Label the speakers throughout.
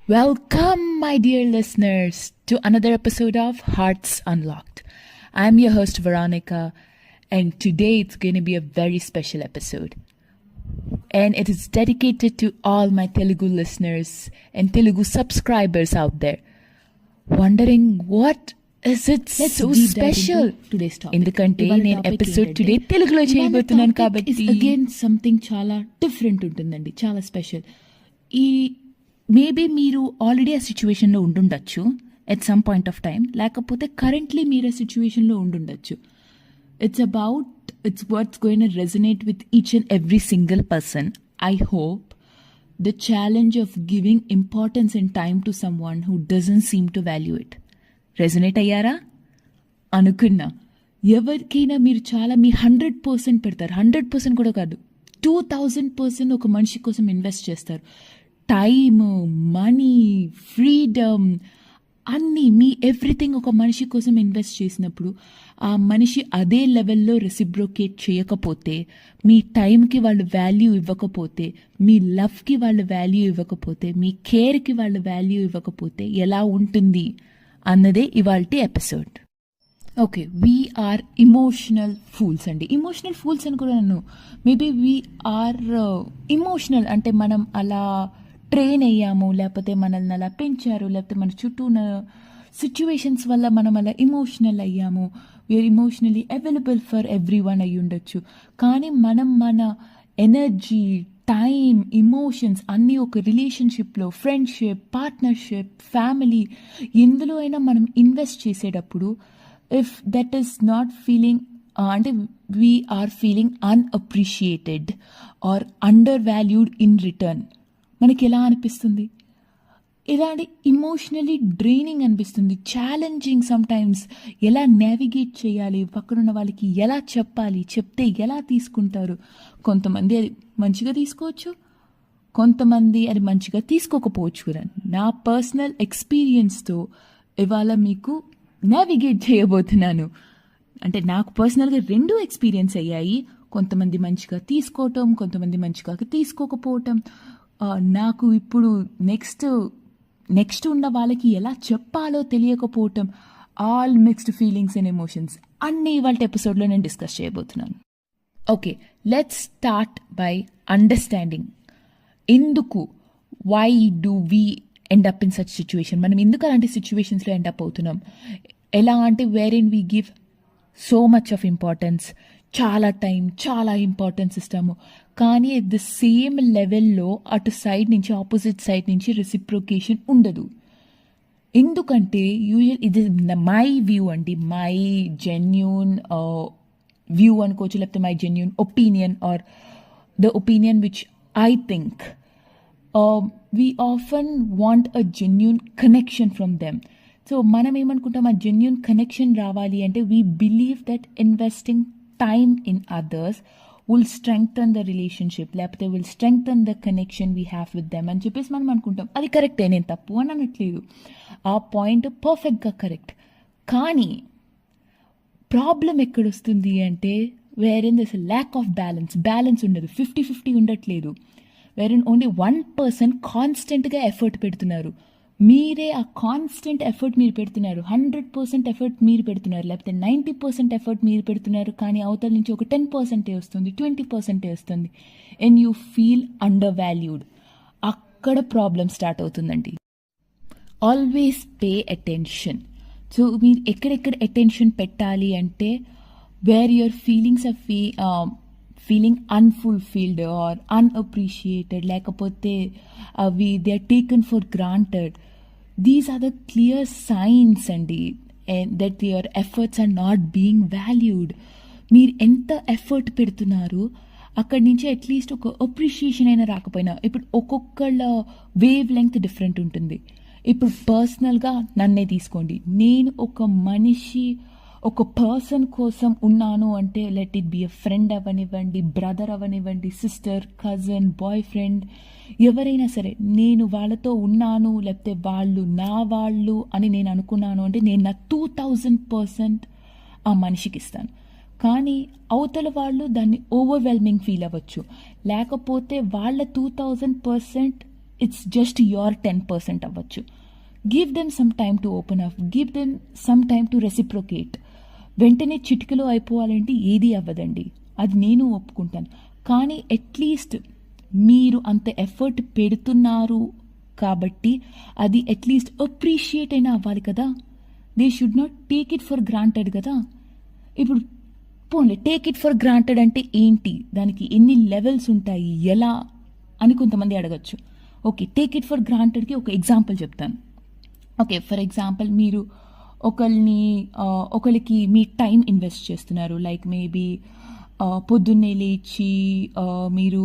Speaker 1: Welcome, my dear listeners, to another episode of Hearts Unlocked. I'm your host, Veronica, and today it's going to be a very special episode. And it is dedicated to all my Telugu listeners and Telugu subscribers out there, wondering what is it so special?
Speaker 2: Today's topic.
Speaker 1: ఎందుకంటే నేను episode today తెలుగులో చేయబోతున్నాను కాబట్టి
Speaker 2: again something చాలా different ఉంటుందండి, చాలా special. Maybe మీరు already ఆ సిచ్యువేషన్లో ఉండుండొచ్చు at some point of time, లేకపోతే కరెంట్లీ మీరు ఆ సిచ్యువేషన్లో ఉండుండొచ్చు. It's what's going to resonate with each and every single person. I hope the challenge of giving importance and time to someone who doesn't seem to value it. Resonate అయ్యారా అనుకున్నా. ఎవరికైనా మీరు చాలా మీ 100% పెడతారు, 100% కూడా కాదు, 2000% ఒక మనిషి కోసం ఇన్వెస్ట్ చేస్తారు. టైమ్, మనీ, ఫ్రీడమ్, అన్నీ, మీ ఎవ్రీథింగ్ ఒక మనిషి కోసం ఇన్వెస్ట్ చేసినప్పుడు ఆ మనిషి అదే లెవెల్లో రెసిప్రోకేట్ చేయకపోతే, మీ టైంకి వాళ్ళు వాల్యూ ఇవ్వకపోతే, మీ లవ్కి వాళ్ళు వాల్యూ ఇవ్వకపోతే, మీ కేర్కి వాళ్ళు వాల్యూ ఇవ్వకపోతే ఎలా ఉంటుంది అన్నదే ఇవాల్టి episode. Okay, we are emotional fools అండి. ఇమోషనల్ ఫూల్స్ అని కూడా నన్ను మేబీ వీఆర్ ఇమోషనల్ అంటే మనం అలా ట్రైన్ అయ్యాము, లేకపోతే మనల్ని అలా పెంచారు, లేకపోతే మన చుట్టూ ఉన్న సిచ్యువేషన్స్ వల్ల మనం అలా ఇమోషనల్ అయ్యాము. We are emotionally available for everyone అయ్యి ఉండొచ్చు. కానీ మనం మన ఎనర్జీ, టైం, ఇమోషన్స్ అన్నీ ఒక రిలేషన్షిప్లో, ఫ్రెండ్షిప్, పార్ట్నర్షిప్, ఫ్యామిలీ, ఎందులో అయినా మనం ఇన్వెస్ట్ చేసేటప్పుడు if that is not feeling అంటే we are feeling unappreciated or undervalued in return, మనకి ఎలా అనిపిస్తుంది? ఇలాంటి ఇమోషనలీ డ్రైనింగ్ అనిపిస్తుంది, ఛాలెంజింగ్ సమ్టైమ్స్. ఎలా నావిగేట్ చేయాలి, పక్కనున్న వాళ్ళకి ఎలా చెప్పాలి, చెప్తే ఎలా తీసుకుంటారు. కొంతమంది అది మంచిగా తీసుకోవచ్చు, కొంతమంది అది మంచిగా తీసుకోకపోవచ్చు కూడా. నా పర్సనల్ ఎక్స్పీరియన్స్తో ఇవాళ మీకు నావిగేట్ చేయబోతున్నాను. అంటే నాకు పర్సనల్గా 2 ఎక్స్పీరియన్స్ అయ్యాయి. కొంతమంది మంచిగా తీసుకోవటం, కొంతమంది మంచిగా తీసుకోకపోవటం. నాకు ఇప్పుడు నెక్స్ట్ ఉన్న వాళ్ళకి ఎలా చెప్పాలో తెలియకపోవటం. All mixed feelings and emotions అన్నీ ఇవాళ ఎపిసోడ్లో నేను డిస్కస్ చేయబోతున్నాను. Okay, let's start by understanding ఎందుకు, why do we end up in such situation. మనం ఎందుకు అలాంటి సిచ్యువేషన్స్లో ఎండ్ అప్ అవుతున్నాం? ఎలా అంటే wherein we give so much of importance, చాలా టైం, చాలా ఇంపార్టెన్స్ ఇస్తాము, కానీ అట్ ద సేమ్ లెవెల్లో అటు సైడ్ నుంచి, ఆపోజిట్ సైడ్ నుంచి రెసిప్రోకేషన్ ఉండదు. ఎందుకంటే ఇది మై వ్యూ అండి, మై జెన్యూన్ వ్యూ అనుకోవచ్చు, లేకపోతే my genuine opinion or the opinion which I think we often want a genuine connection from them. So మనం ఏమనుకుంటాం, ఆ జెన్యూన్ కనెక్షన్ రావాలి అంటే we believe that investing time in others will strengthen the relationship, లేకపోతే will strengthen the connection we have with them అని చెప్పేసి మనం అనుకుంటాం. అది కరెక్టే, నేను తప్పు అని అనట్లేదు, ఆ పాయింట్ పర్ఫెక్ట్గా కరెక్ట్. కానీ ప్రాబ్లం ఎక్కడొస్తుంది అంటే వేరెన్ దిస్ ల్యాక్ ఆఫ్ బ్యాలెన్స్ ఉండదు, 50-50 ఉండట్లేదు. వేరెన్ ఓన్లీ 1% కాన్స్టెంట్గా ఎఫర్ట్ పెడుతున్నారు. మీరే ఆ కాన్స్టెంట్ ఎఫర్ట్ మీరు పెడుతున్నారు, 100% ఎఫర్ట్ మీరు పెడుతున్నారు, లేకపోతే 90% ఎఫర్ట్ మీరు పెడుతున్నారు, కానీ అవతల నుంచి ఒక 10% వస్తుంది, 20% వస్తుంది, and you feel undervalued. అక్కడ ప్రాబ్లం స్టార్ట్ అవుతుందండి. Always pay attention. సో మీరు ఎక్కడెక్కడ అటెన్షన్ పెట్టాలి అంటే where your feelings of feeling unfulfilled or unappreciated, లేకపోతే అవి they are taken for granted. These are the clear signs అండి that your efforts are not being valued. మీరు ఎంత ఎఫర్ట్ పెడుతున్నారు, అక్కడి నుంచి అట్లీస్ట్ ఒక అప్రిషియేషన్ అయినా రాకపోయినా, ఇప్పుడు ఒక్కొక్కళ్ళ వేవ్ లెంగ్త్ డిఫరెంట్ ఉంటుంది. ఇప్పుడు పర్సనల్గా నన్నే తీసుకోండి, నేను ఒక పర్సన్ కోసం ఉన్నాను అంటే let it be a friend అవ్వనివ్వండి, బ్రదర్ అవ్వనివ్వండి, సిస్టర్, కజిన్, బాయ్ ఫ్రెండ్, ఎవరైనా సరే, నేను వాళ్ళతో ఉన్నాను, లేకపోతే వాళ్ళు నా వాళ్ళు అని నేను అనుకున్నాను అంటే నేను నా 2000% ఆ మనిషికి ఇస్తాను. కానీ అవతల వాళ్ళు దాన్ని ఓవర్వెల్మింగ్ ఫీల్ అవ్వచ్చు, లేకపోతే వాళ్ళ 2000% ఇట్స్ జస్ట్ యువర్ 10% అవ్వచ్చు. Give them some time to open up, give them some time to reciprocate. వెంటనే చిటికలో అయిపోవాలంటే ఏది అవ్వదండి, అది నేను ఒప్పుకుంటాను. కానీ అట్లీస్ట్ మీరు అంత ఎఫర్ట్ పెడుతున్నారు కాబట్టి అది అట్లీస్ట్ అప్రిషియేట్ అయినా అవ్వాలి కదా. They should not take it for granted కదా. ఇప్పుడు పోన్లే, టేక్ ఇట్ ఫర్ గ్రాంటెడ్ అంటే ఏంటి, దానికి ఎన్ని లెవెల్స్ ఉంటాయి, ఎలా అని కొంతమంది అడగచ్చు. ఓకే, టేక్ ఇట్ ఫర్ గ్రాంటెడ్కి ఒక ఎగ్జాంపుల్ చెప్తాను. ఓకే, ఫర్ ఎగ్జాంపుల్ మీరు ఒకరికి మీ టైం ఇన్వెస్ట్ చేస్తున్నారు. లైక్ మేబీ పొద్దున్నే లేచి మీరు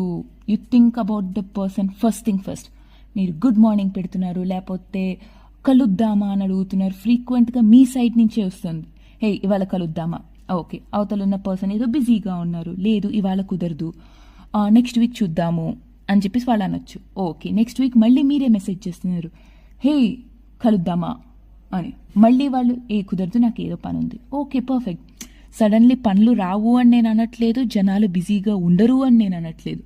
Speaker 2: you think about the person. First thing first మీరు గుడ్ మార్నింగ్ పెడుతున్నారు, లేకపోతే కలుద్దామా అని అడుగుతున్నారు. ఫ్రీక్వెంట్గా మీ సైడ్ నుంచే వస్తుంది, హే ఇవాళ కలుద్దామా. ఓకే, అవతల ఉన్న పర్సన్ ఏదో బిజీగా ఉన్నారు, లేదు ఇవాళ కుదరదు, నెక్స్ట్ వీక్ చూద్దాము అని చెప్పేసి వాళ్ళు అనొచ్చు. ఓకే, నెక్స్ట్ వీక్ మళ్ళీ మీరే మెసేజ్ చేస్తున్నారు, హే కలుద్దామా అని. మళ్ళీ వాళ్ళు కుదరదు, నాకు ఏదో పని ఉంది. Okay, perfect. సడన్లీ పనులు రావు అని నేను అనట్లేదు, జనాలు బిజీగా ఉండరు అని నేను అనట్లేదు.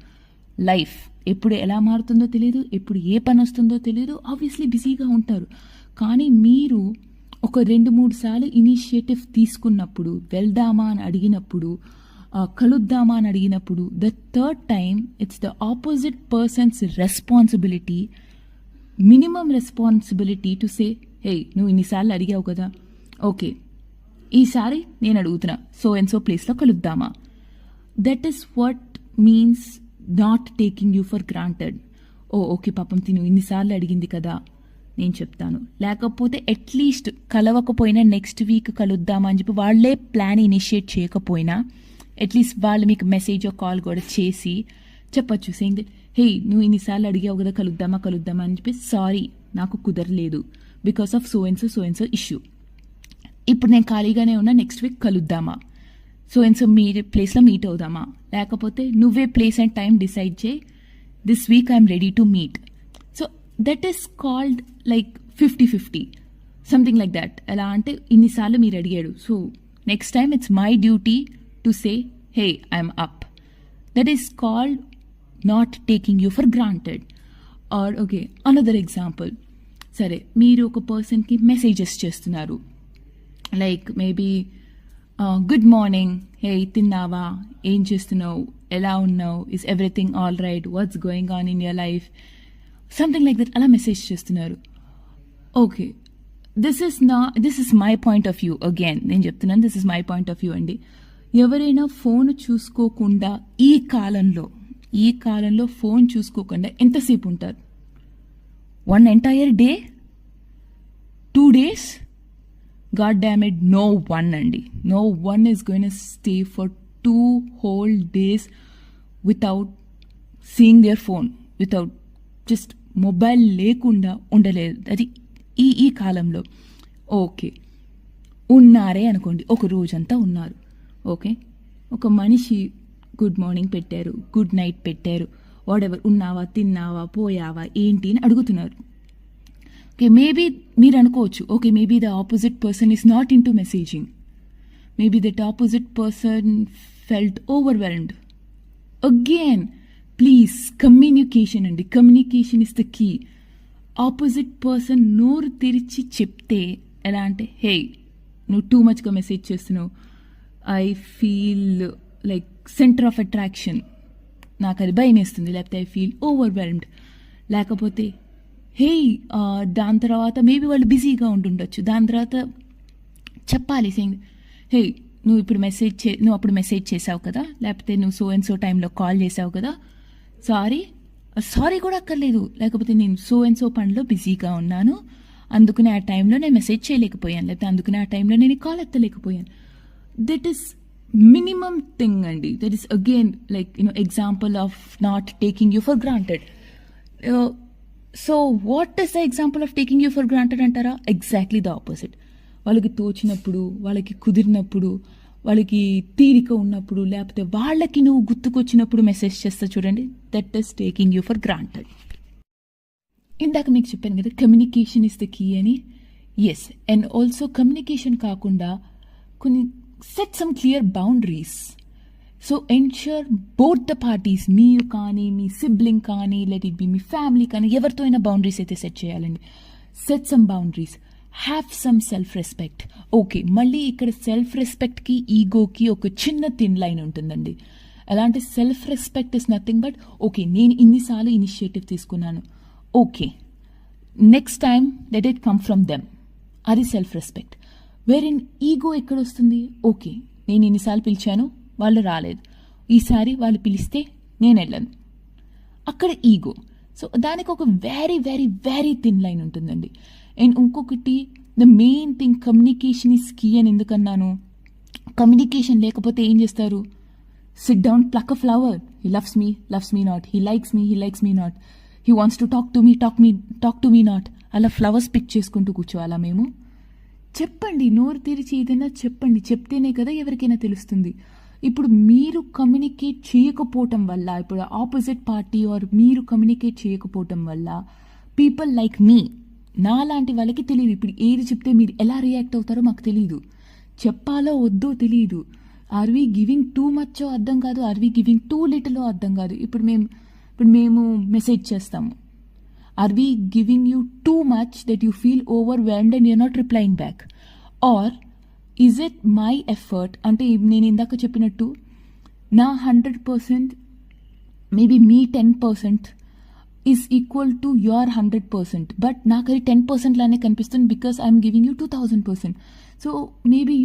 Speaker 2: లైఫ్ ఎప్పుడు ఎలా మారుతుందో తెలియదు, ఎప్పుడు ఏ పని వస్తుందో తెలియదు, ఆబ్వియస్లీ బిజీగా ఉంటారు. కానీ మీరు ఒక 2-3 సార్లు ఇనిషియేటివ్ తీసుకున్నప్పుడు, వెళ్దామా అని అడిగినప్పుడు, కలుద్దామా అని అడిగినప్పుడు, the third time it's the opposite person's responsibility, minimum responsibility to say, hey నువ్వు ఇన్నిసార్లు అడిగావు కదా, ఓకే ఈసారి నేను అడుగుతున్నా, సో అండ్ సో ప్లేస్లో కలుద్దామా. That is what means not taking you for granted. Okay పాపం తిను ఇన్నిసార్లు అడిగింది కదా, నేను చెప్తాను. లేకపోతే అట్లీస్ట్ కలవకపోయినా నెక్స్ట్ వీక్ కలుద్దామా అని చెప్పి వాళ్ళే ప్లాన్ ఇనిషియేట్ చేయకపోయినా అట్లీస్ట్ వాళ్ళు మీకు మెసేజ్ కాల్ కూడా చేసి చెప్పచ్చు, సేయింగ్ దట్ హే నువ్వు ఇన్నిసార్లు అడిగావు కదా కలుద్దామా అని చెప్పి, సారీ నాకు కుదరలేదు because of so and so issue. ఇప్పుడు నేను ఖాళీగానే ఉన్నా, నెక్స్ట్ వీక్ కలుద్దామా, సో అండ్ సో మీ ప్లేస్లో మీట్ అవుదామా, లేకపోతే నువ్వే ప్లేస్ అండ్ టైం డిసైడ్ చేయి, this week I'm ready to meet. So that is called like 50-50 something like that. ఎలా అంటే ఇన్నిసార్లు మీరు అడిగాడు, so next time it's my duty to say hey I'm up. That is called not taking you for granted. Are okay, another example, సరే మీరు ఒక పర్సన్కి messages చేస్తున్నారు, లైక్ మేబీ గుడ్ మార్నింగ్, హే తిన్నావా, ఏం చేస్తున్నావు, ఎలా ఉన్నావు, is everything all right, what's going on in your life, something like that అలా మెసేజ్ చేస్తున్నారు. Okay, this is my point of view. Again నేను చెప్తున్నాను, this is my point of view అండి. ఎవరైనా ఫోన్ చూసుకోకుండా ఈ కాలంలో ఫోన్ చూసుకోకుండా ఎంతసేపు ఉంటారు? 1 entire day? 2 days? God damn it, no one అండి. No one is going to stay for 2 whole days without seeing their phone, without just mobile లేకుండా ఉండలేదు. అది ఈ కాలంలో. ఓకే, ఉన్నారే అనుకోండి, ఒక రోజంతా ఉన్నారు. ఓకే, ఒక మనిషి గుడ్ మార్నింగ్ పెట్టారు, గుడ్ నైట్ పెట్టారు, వాడెవర్, ఉన్నావా, తిన్నావా, పోయావా, ఏంటి అని అడుగుతున్నారు. ఓకే, మేబీ మీరు అనుకోవచ్చు, okay maybe the opposite person is not into messaging, maybe that opposite person felt overwhelmed. Again please, communication అండి, communication is the key. Opposite person నోరు తెరిచి చెప్తే ఎలా అంటే, హే నువ్వు టూ మచ్గా మెసేజ్ చేస్తున్నావు, I feel like centre of attraction, నాకు అది భయం వేస్తుంది, లేకపోతే ఐ ఫీల్ ఓవర్వెల్మ్డ్, లేకపోతే హే దాని తర్వాత మేబీ వాళ్ళు బిజీగా ఉంటుండొచ్చు, దాని తర్వాత చెప్పాలి సేయింగ్, హే నువ్వు అప్పుడు మెసేజ్ చేసావు కదా, లేకపోతే నువ్వు సో అండ్ సో టైంలో కాల్ చేసావు కదా, సారీ కూడా అక్కర్లేదు, లేకపోతే నేను సో అండ్ సో పనిలో బిజీగా ఉన్నాను, అందుకనే ఆ టైంలో నేను మెసేజ్ చేయలేకపోయాను, లేకపోతే అందుకనే ఆ టైంలో నేను కాల్ ఎత్తలేకపోయాను. దట్ ఈస్ మినిమం థింగ్ అండి. That is again like example of not taking you for granted. So what is the example of taking you for granted అంటారా? Exactly the opposite. వాళ్ళకి తోచినప్పుడు, వాళ్ళకి కుదిరినప్పుడు, వాళ్ళకి తీరిక ఉన్నప్పుడు, లేకపోతే వాళ్ళకి నువ్వు గుర్తుకొచ్చినప్పుడు మెసేజ్ చేస్తా చూడండి, that is taking you for granted. ఇందాక మీకు చెప్పాను కదా, కమ్యూనికేషన్ ఇస్ ద కీ అని. ఎస్, అండ్ ఆల్సో కమ్యూనికేషన్ కాకుండా కొన్ని set some clear boundaries. So ensure both the parties, మీరు కానీ మీ సిబ్లింగ్ కానీ let it be me family కానీ ఎవరితో అయినా బౌండరీస్ అయితే సెట్ చేయాలండి. Set some boundaries, have some self respect. Okay, మళ్ళీ ఇక్కడ సెల్ఫ్ రెస్పెక్ట్కి ఈగోకి ఒక చిన్న థిన్ లైన్ ఉంటుందండి. అలాంటి self respect is nothing but okay నేను ఇన్నిసార్లు ఇనిషియేటివ్ తీసుకున్నాను, okay next time let it come from them, అది self respect. Where in ego ఎక్కడ వస్తుంది, ఓకే నేను ఇన్నిసార్లు పిలిచాను వాళ్ళు రాలేదు, ఈసారి వాళ్ళు పిలిస్తే నేను వెళ్ళను, అక్కడ ఈగో. సో దానికి ఒక very very very thin line ఉంటుందండి. అండ్ ఇంకొకటి the main thing, communication is key అని ఎందుకన్నాను. కమ్యూనికేషన్ లేకపోతే ఏం చేస్తారు, sit down, pluck a flower, he loves me not, he likes me not, he wants to talk to me not, అలా flowers pick చేసుకుంటూ కూర్చోవాలా మేము? చెప్పండి, నోరు తెరిచి ఏదైనా చెప్పండి, చెప్తేనే కదా ఎవరికైనా తెలుస్తుంది. ఇప్పుడు మీరు కమ్యూనికేట్ చేయకపోవటం వల్ల, ఇప్పుడు ఆపోజిట్ పార్టీ ఆర్ మీరు కమ్యూనికేట్ చేయకపోవటం వల్ల పీపుల్ లైక్ మీ, నా లాంటి వాళ్ళకి తెలియదు. ఇప్పుడు ఏది చెప్తే మీరు ఎలా రియాక్ట్ అవుతారో మాకు తెలియదు, చెప్పాలో వద్దో తెలియదు. ఆర్ వీ గివింగ్ టూ మచ్చో అర్థం కాదు, ఆర్ వీ గివింగ్ టూ లిటిలో అర్థం కాదు. ఇప్పుడు మేము మెసేజ్ చేస్తాము, are we giving you too much that you feel overwhelmed and you're not replying back, or is it my effort? అంటే నేను ఇందాక చెప్పినట్టు నా 100% మేబీ మీ 10% is equal to your 100%, but నాకు అది 10% లానే కనిపిస్తుంది because I'm giving you 2000%. So maybe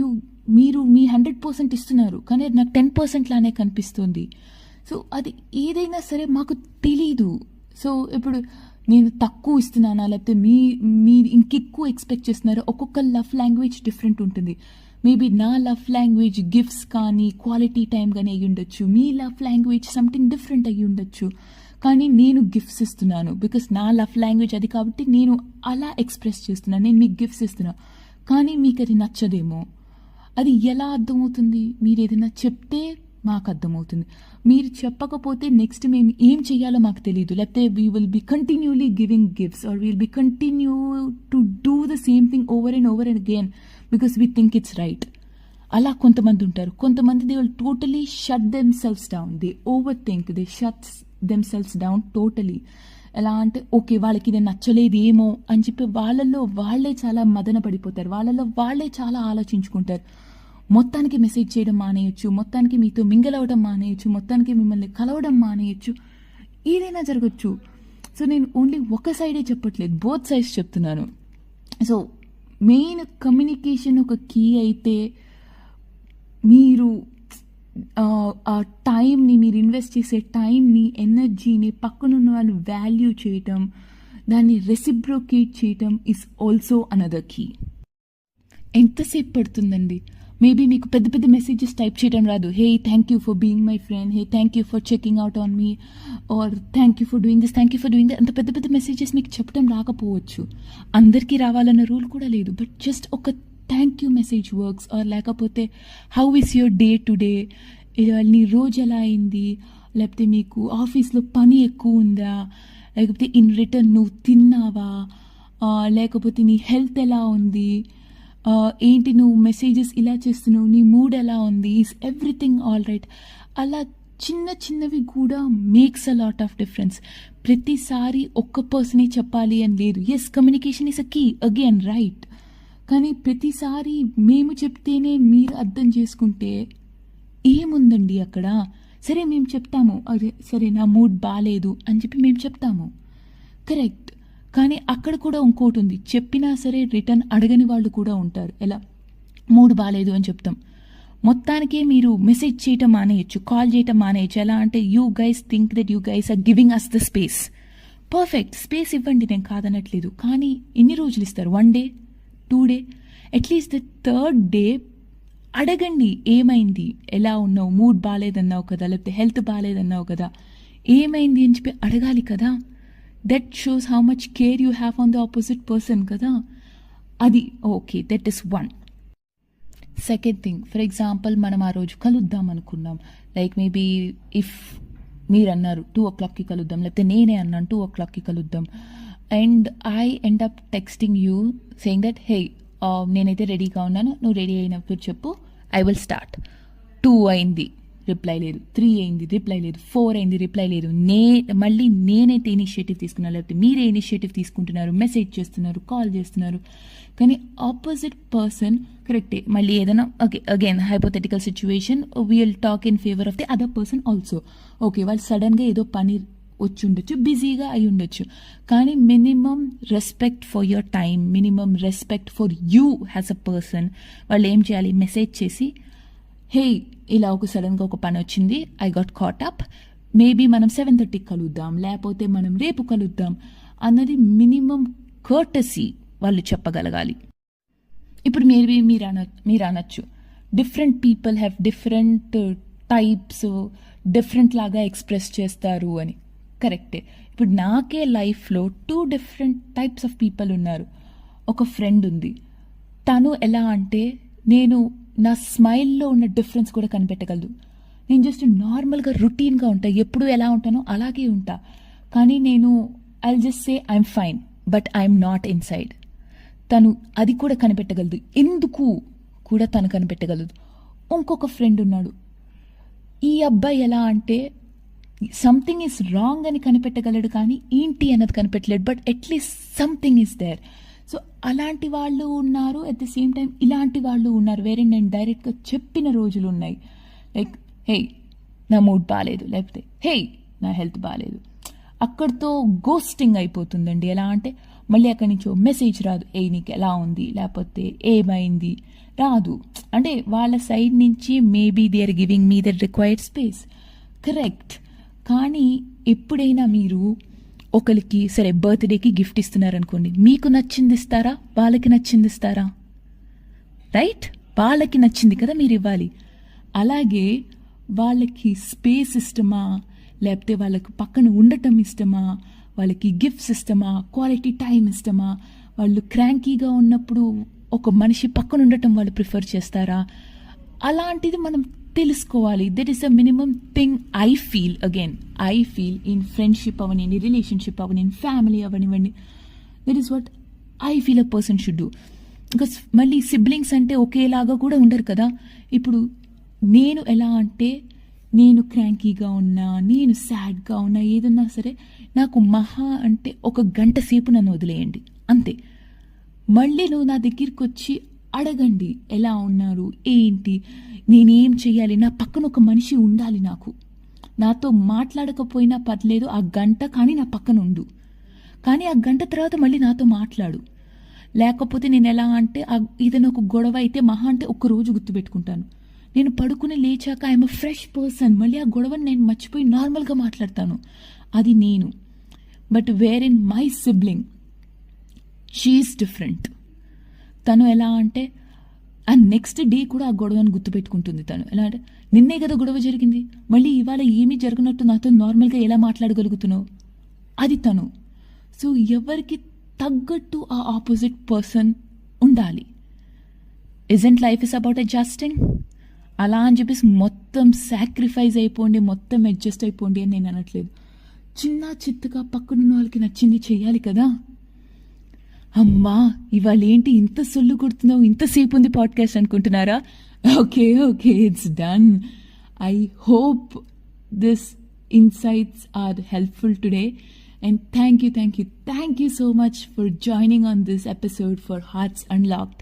Speaker 2: మీరు మీ 100% ఇస్తున్నారు కానీ అది నాకు 10% లానే కనిపిస్తుంది. సో అది ఏదైనా సరే మాకు తెలీదు. సో ఇప్పుడు నేను తక్కువ ఇస్తున్నానా లేకపోతే మీరు ఇంకెక్కువ ఎక్స్పెక్ట్ చేస్తున్నారా? ఒక్కొక్క లవ్ లాంగ్వేజ్ డిఫరెంట్ ఉంటుంది. మేబీ నా లవ్ లాంగ్వేజ్ గిఫ్ట్స్ కానీ క్వాలిటీ టైం కానీ అయ్యి ఉండొచ్చు, మీ లవ్ లాంగ్వేజ్ సంథింగ్ డిఫరెంట్ అయ్యి ఉండొచ్చు. కానీ నేను గిఫ్ట్స్ ఇస్తున్నాను బికాస్ నా లవ్ లాంగ్వేజ్ అది కాబట్టి నేను అలా ఎక్స్ప్రెస్ చేస్తున్నాను, నేను మీకు గిఫ్ట్స్ ఇస్తున్నాను. కానీ మీకు అది నచ్చదేమో. అది ఎలా అర్థమవుతుంది? మీరు ఏదైనా చెప్తే మాకు అర్థమవుతుంది, మీరు చెప్పకపోతే నెక్స్ట్ మేము ఏం చేయాలో మాకు తెలియదు. లేకపోతే we will be continuously giving gifts or will be continue to do the same thing over and again because we think it's right. అలా కొంతమంది ఉంటారు. కొంతమంది they will totally shut themselves down, they over think, they shut themselves down totally. ఎలా అంటే okay వాళ్ళకి ఇది నచ్చలేదేమో అని చెప్పి వాళ్ళల్లో వాళ్ళే చాలా మదన పడిపోతారు, వాళ్ళల్లో వాళ్ళే చాలా ఆలోచించుకుంటారు. మొత్తానికి మెసేజ్ చేయడం మానేయచ్చు, మొత్తానికి మీతో మింగిల్ అవ్వడం మానేయచ్చు, మొత్తానికి మిమ్మల్ని కలవడం మానేయచ్చు, ఏదైనా జరగచ్చు. సో నేను ఓన్లీ ఒక సైడే చెప్పట్లేదు, బోత్ సైడ్స్ చెప్తున్నాను. సో మెయిన్ కమ్యూనికేషన్ ఒక కీ అయితే మీరు ఆ టైంని, మీరు ఇన్వెస్ట్ చేసే టైంని, ఎనర్జీని పక్కనున్న వాళ్ళు వాల్యూ చేయటం, దాన్ని రెసిప్రోకేట్ చేయటం ఈజ్ ఆల్సో అనదర్ కీ. ఎంతసేపు పడుతుందండి? మేబీ మీకు పెద్ద పెద్ద మెసేజెస్ టైప్ చేయడం రాదు. Hey thank you for being my friend, hey thank you for checking out on me, or thank you for doing this, thank you for doing that. అంత పెద్ద పెద్ద మెసేజెస్ మీకు చెప్పడం రాకపోవచ్చు, అందరికీ రావాలన్న రూల్ కూడా లేదు. బట్ జస్ట్ ఒక thank you message works. Or లేకపోతే how is your day today, నీ రోజు ఎలా అయింది, లేకపోతే మీకు ఆఫీస్లో పని ఎక్కువ ఉందా, లేకపోతే ఇన్ రిటర్న్ నువ్వు తిన్నావా, లేకపోతే నీ హెల్త్ ఎలా ఉంది, ఏంటి నువ్వు మెసేజెస్ ఇలా చేస్తున్నావు, నీ మూడ్ ఎలా ఉంది, ఈజ్ ఎవ్రీథింగ్ ఆల్ రైట్. అలా చిన్న చిన్నవి కూడా makes a lot of difference. ప్రతిసారి ఒక్క పర్సనే చెప్పాలి అని లేదు. Yes, communication is a key again, right. కానీ ప్రతిసారి మేము చెప్తేనే మీరు అర్థం చేసుకుంటే ఏముందండి అక్కడ? సరే మేము చెప్తాము, అదే సరే నా మూడ్ బాగాలేదు అని చెప్పి మేము చెప్తాము, కరెక్ట్. కానీ అక్కడ కూడా ఇంకోటి ఉంది, చెప్పినా సరే రిటర్న్ అడగని వాళ్ళు కూడా ఉంటారు. ఎలా? మూడ్ బాగాలేదు అని చెప్తాం, మొత్తానికే మీరు మెసేజ్ చేయటం మానేయచ్చు, కాల్ చేయటం మానేయచ్చు. ఎలా అంటే you guys think that you guys are giving us the space. Perfect, space ఇవ్వండి, నేను కాదనట్లేదు. కానీ ఎన్ని రోజులు ఇస్తారు? 1 day, 2 day, at least the 3rd day అడగండి, ఏమైంది, ఎలా ఉన్నావు, మూడ్ బాగాలేదన్నావు కదా, లేకపోతే హెల్త్ బాగాలేదన్నావు కదా, ఏమైంది అని చెప్పి అడగాలి కదా. That shows how much care you have on the opposite person కదా. అది okay, that is 1. Second thing, for example మనం ఆ రోజు కలుద్దాం అనుకున్నాం, లైక్ మేబీ ఇఫ్ మీరు అన్నారు 2 o'clockకి కలుద్దాం, లేకపోతే నేనే అన్నాను 2 o'clockకి కలుద్దాం, and I end up texting you saying that hey నేనైతే రెడీగా ఉన్నాను, నువ్వు రెడీ అయినప్పుడు చెప్పు, ఐ విల్ స్టార్ట్. 2 అయింది, రిప్లై లేదు, 3 అయింది రిప్లై లేదు, 4 అయింది రిప్లై లేదు. మళ్ళీ నేనైతే ఇనిషియేటివ్ తీసుకున్నాను, లేకపోతే మీరే ఇనిషియేటివ్ తీసుకుంటున్నారు, మెసేజ్ చేస్తున్నారు, కాల్ చేస్తున్నారు, కానీ ఆపోజిట్ పర్సన్ కరెక్టే. మళ్ళీ ఏదైనా okay again hypothetical situation, will talk in favour of the other person also. Okay వాళ్ళు సడన్గా ఏదో పని వచ్చి ఉండొచ్చు, బిజీగా అయి ఉండొచ్చు, కానీ minimum respect for your time, minimum respect for you has a person. వాళ్ళు ఏం చేయాలి, మెసేజ్ చేసి హే ఇలా సడన్గా ఒక పని వచ్చింది, I got caught up, maybe మనం 7:30 కలుద్దాం, లేకపోతే మనం రేపు కలుద్దాం అన్నది మినిమం కర్టసీ వాళ్ళు చెప్పగలగాలి. ఇప్పుడు మేబీ మీరు అనొచ్చు different people have different types, different లాగా ఎక్స్ప్రెస్ చేస్తారు అని. కరెక్టే. ఇప్పుడు నాకే లైఫ్లో 2 డిఫరెంట్ టైప్స్ ఆఫ్ పీపుల్ ఉన్నారు. ఒక ఫ్రెండ్ ఉంది, తను ఎలా అంటే నేను నా స్మైల్లో ఉన్న డిఫరెన్స్ కూడా కనిపెట్టగలదు. నేను జస్ట్ నార్మల్గా రొటీన్గా ఉంటా, ఎప్పుడు ఎలా ఉంటానో అలాగే ఉంటా, కానీ నేను I just say I'm fine but I'm not inside. తను అది కూడా కనిపెట్టగలదు, ఎందుకు కూడా తను కనిపెట్టగలదు. ఇంకొక ఫ్రెండ్ ఉన్నాడు, ఈ అబ్బాయి ఎలా అంటే సంథింగ్ ఈజ్ రాంగ్ అని కనిపెట్టగలడు, కానీ ఏంటి అన్నది కనిపెట్టలేడు, but at least something is there. So అలాంటి వాళ్ళు ఉన్నారు, అట్ ది సేమ్ టైం ఇలాంటి వాళ్ళు ఉన్నారు, వేరే నేను డైరెక్ట్గా చెప్పిన రోజులు ఉన్నాయి. లైక్ హే నా మూడ్ బాగాలేదు, లేకపోతే హే నా హెల్త్ బాగాలేదు, అక్కడితో గోస్టింగ్ అయిపోతుందండి. ఎలా అంటే మళ్ళీ అక్కడి నుంచి మెసేజ్ రాదు, ఏ నీకు ఎలా ఉంది, లేకపోతే ఏమైంది రాదు. అంటే వాళ్ళ సైడ్ నుంచి maybe they are giving me the required space, correct. కానీ ఎప్పుడైనా మీరు ఒకరికి సరే బర్త్డేకి గిఫ్ట్ ఇస్తున్నారనుకోండి, మీకు నచ్చింది ఇస్తారా, వాళ్ళకి నచ్చింది ఇస్తారా? రైట్, వాళ్ళకి నచ్చింది కదా మీరు ఇవ్వాలి. అలాగే వాళ్ళకి స్పేస్ ఇష్టమా, లేకపోతే వాళ్ళకి పక్కన ఉండటం ఇష్టమా, వాళ్ళకి గిఫ్ట్స్ ఇష్టమా, క్వాలిటీ టైం ఇష్టమా, వాళ్ళు క్రాంకీగా ఉన్నప్పుడు ఒక మనిషి పక్కన ఉండటం వాళ్ళు ప్రిఫర్ చేస్తారా? అలాంటిది మనం తెలుసుకోవాలి. That is a minimum thing I feel in friendship అవనివ్వండి, రిలేషన్షిప్ అవనివ్వండి, ఫ్యామిలీ అవనివ్వండి, that is what I feel a person should do. Because మళ్ళీ సిబ్లింగ్స్ అంటే ఒకేలాగా కూడా ఉండరు కదా. ఇప్పుడు నేను ఎలా అంటే నేను క్రాంకీగా ఉన్నా, నేను సాడ్గా ఉన్నా, ఏదన్నా సరే నాకు మహా అంటే 1 గంట సేపు నన్ను వదిలేయండి అంతే. మళ్ళీ నువ్వు నా దగ్గరికి వచ్చి అడగండి ఎలా ఉన్నారు, ఏంటి, నేనేం చెయ్యాలి, నా పక్కన ఒక మనిషి ఉండాలి, నాకు నాతో మాట్లాడకపోయినా పర్లేదు ఆ గంట, కానీ నా పక్కన ఉండు, కానీ ఆ గంట తర్వాత మళ్ళీ నాతో మాట్లాడు. లేకపోతే నేను ఎలా అంటే ఏదైనా ఒక గొడవ అయితే మహా అంటే 1 రోజు గుర్తుపెట్టుకుంటాను, నేను పడుకుని లేచాక ఐఎమ్ అ ఫ్రెష్ పర్సన్, మళ్ళీ ఆ గొడవని నేను మర్చిపోయి నార్మల్గా మాట్లాడతాను, అది నేను. But where in my sibling she is different. తను ఎలా అంటే ఆ నెక్స్ట్ డే కూడా ఆ గొడవని గుర్తుపెట్టుకుంటుంది. తను ఎలా అంటే నిన్నే కదా గొడవ జరిగింది, మళ్ళీ ఇవాళ ఏమీ జరగనట్టు నాతో నార్మల్గా ఎలా మాట్లాడగలుగుతున్నావు, అది తను. సో ఎవరికి తగ్గట్టు ఆ ఆపోజిట్ పర్సన్ ఉండాలి. Isn't life is about adjusting? అలా అని చెప్పేసి మొత్తం సాక్రిఫైస్ అయిపోండి, మొత్తం అడ్జస్ట్ అయిపోండి అని నేను అనట్లేదు. చిన్న చిత్తగా పక్కనున్న వాళ్ళకి నచ్చింది చెయ్యాలి కదా. అమ్మా ఇవాళ ఏంటి ఇంత సొల్లు కొడుతున్నావు, ఇంతసేపు ఉంది పాడ్కాస్ట్ అనుకుంటున్నారా? Okay it's done. I hope this insights are helpful today and thank you so much for joining on this episode for Hearts Unlocked.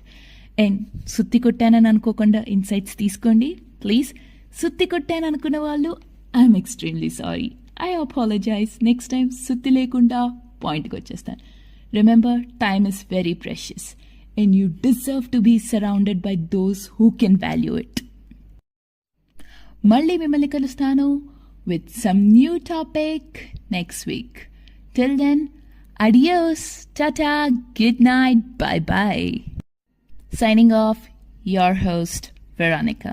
Speaker 2: And సుత్తి కొట్టానని అనుకోకుండా ఇన్సైట్స్ తీసుకోండి ప్లీజ్. సుత్తి కొట్టాను అనుకున్న వాళ్ళు I'm extremely sorry, I apologise. Next time సుత్తి లేకుండా పాయింట్కి వచ్చేస్తాను. Remember, time is very precious and you deserve to be surrounded by those who can value it. మళ్ళీ మిమ్మల్ని కలుస్తాను with some new topic next week. Till then, adios, tata, good night, bye bye. Signing off, your host, Veronica.